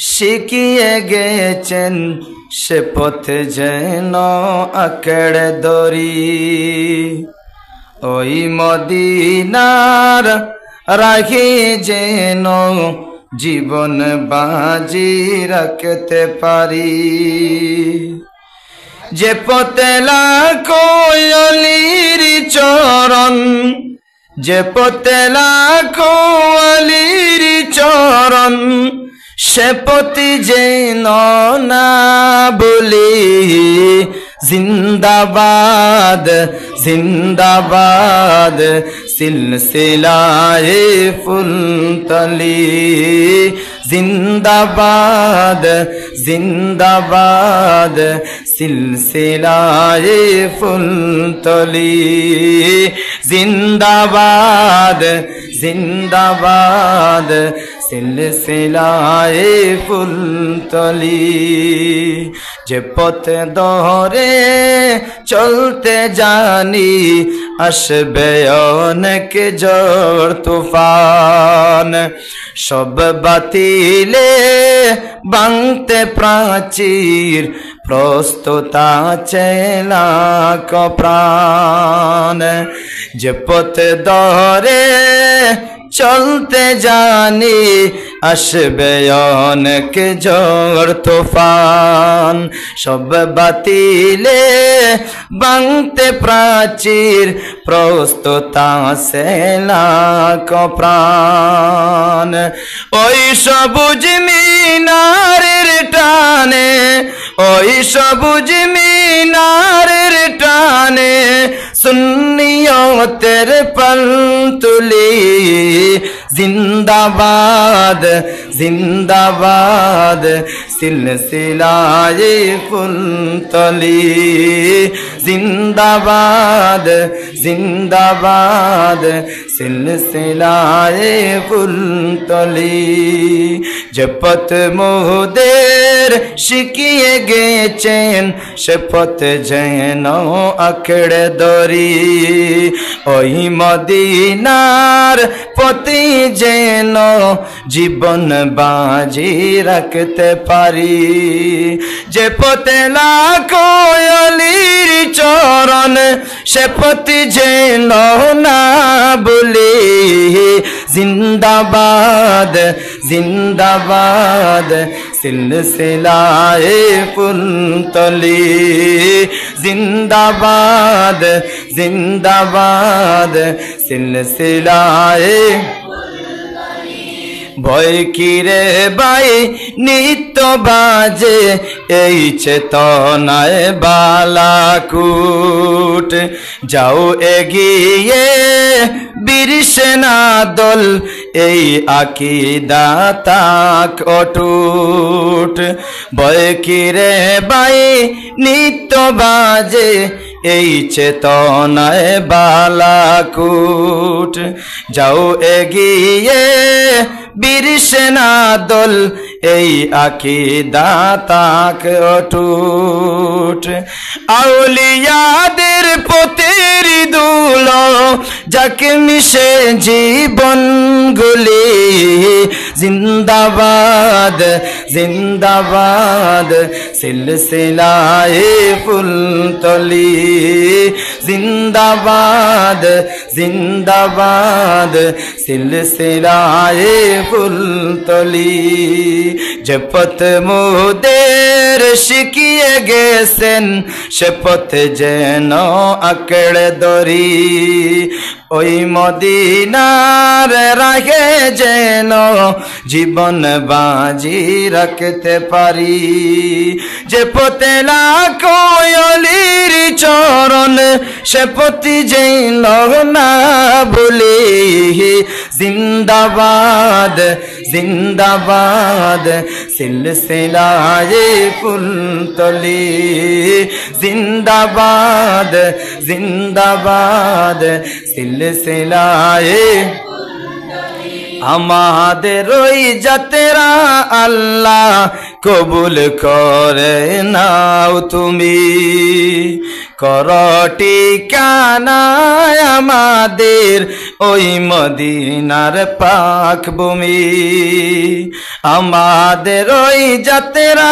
শিখিয়ে গেছেন সে পথে যেন আঁকড়ে ধরি, ওই মদিনার রাখি যেন জীবন বাজি রাখতে পারি। যে পথে লাখো অলির চরণ, যে পথে লাখো অলির চরণ, সে পথে যেন না বলি জিন্দাবাদ জিন্দাবাদ সিলসিলায়ে ফুলতলি, জিন্দাবাদ জিন্দাবাদ সিলসিলায়ে ফুলতলি, জিন্দাবাদ জিন্দাবাদ সিলসিলায়ে ফুলতলি। যে পথে ধরে চলতে জানি আসবে অনেক ঝড় তুফান, সব বাতিলে ভাঙতে প্রাচীর প্রস্তুত আছে লাখ প্রাণ। যে পথে ধরে চলতে জানি আসবে অনেক ঝড় তুফান, সব বাতিলে ভাঙতে প্রাচীর প্রস্তুত আছে লাখ প্রাণ। ওই সবুজ মিনারের টানে, ওই সবুজ মিনারের টানে সুন্নিয়তের পালতুলি, জিন্দাবাদ জিন্দাবাদ সিলসিলায়ে ফুলতলি, জিন্দাবাদ জিন্দাবাদ সিলসিলায়ে ফুলতলি। যে পথ মোদের শিখিয়ে গেছেন সে পথ যেন আঁকড়ে ধরি, ওই মদিনার পথে যেন জীবন বাজি রাখতে পারি। যে পথে লাখো অলির চরণ, সে পথে যেন না বলি জিন্দাবাদ জিন্দাবাদ সিলসিলায়ে ফুলতলি, জিন্দাবাদ জিন্দাবাদ সিলসিলায়ে। ভয় কিরে বাই নিত্য বাজে এই চেতনায় বালাকুট, যাও এগিয়ে বীর সেনা দল এই আকীদা তাক অটুট। ভয় কিরে বাই নিত্য বাজে এই চেতনায় বালাকুট, যাও এগিয়ে বীর সেনা দল এই আকীদা তাক অটুট। আউলিয়াদের পথের ধুলো যাকে মিশে জীবন গুলি, জিন্দাবাদ জিন্দাবাদ সিলসিলায়ে ফুলতলি, জিন্দাবাদ জিন্দাবাদ সিলসিলায়ে ফুলতলি। যে পথ মোদের শিখিয়ে গেছেন সে পথে যেন আঁকড়ে ধরি, ওই মদিনার রাহে যেন জীবন বাজি রাখতে পারি। যে পথে লাখো অলির চরণ, সে পথে যেন না বলি জিন্দাবাদ জিন্দাবাদ সিলসিলায়ে ফুলতলি, জিন্দাবাদ জিন্দাবাদ সিলসিলায়ে। আমাদের ওই যাত্রা আল্লাহ কবুল করে নাও তুমি। করটি কানায় আমাদের ওই মদিনার পাক ভূমি। আমাদের ওই যাত্রা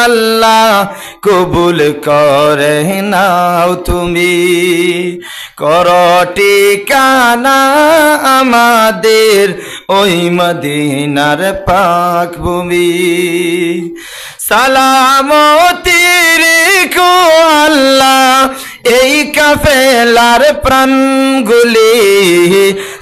আল্লাহ কবুল করে নাও তুমি। করটি কানা আমাদের ওই মদিনার পাক ভূমি। সালামতি রেখো আল্লাহ এই কাফেলার প্রাণগুলি।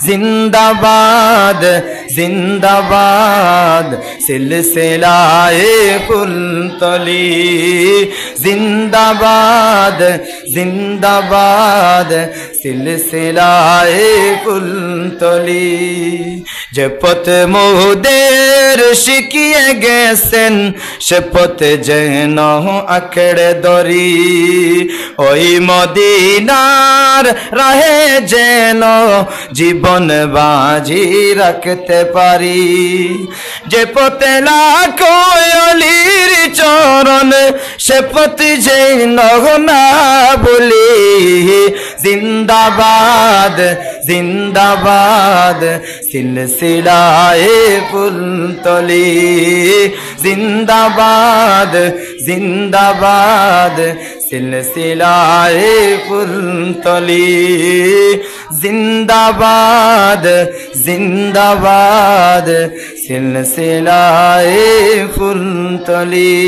জিন্দাবাদ জিন্দাবাদ সিলসিলায়ে ফুলতলি। জিন্দাবাদ জিন্দাবাদ সিলসিলায়ে ফুলতলি। যে পথ মোদের শিখিয়ে গেছেন সে পথ যেন আঁকড়ে ধরি। ওই মদিনার রাহে যেন জীবন বাজি রাখতে পারি। যে পথে লাখো অলির চরণ সে পথ যেন না বলি। জিন্দাবাদ জিন্দাবাদ সিলসিলায়ে ফুলতলি। জিন্দাবাদ জিন্দাবাদ সিলসিলায়ে ফুলতলি। জিন্দাবাদ জিন্দাবাদ সিলসিলায়ে ফুলতলি।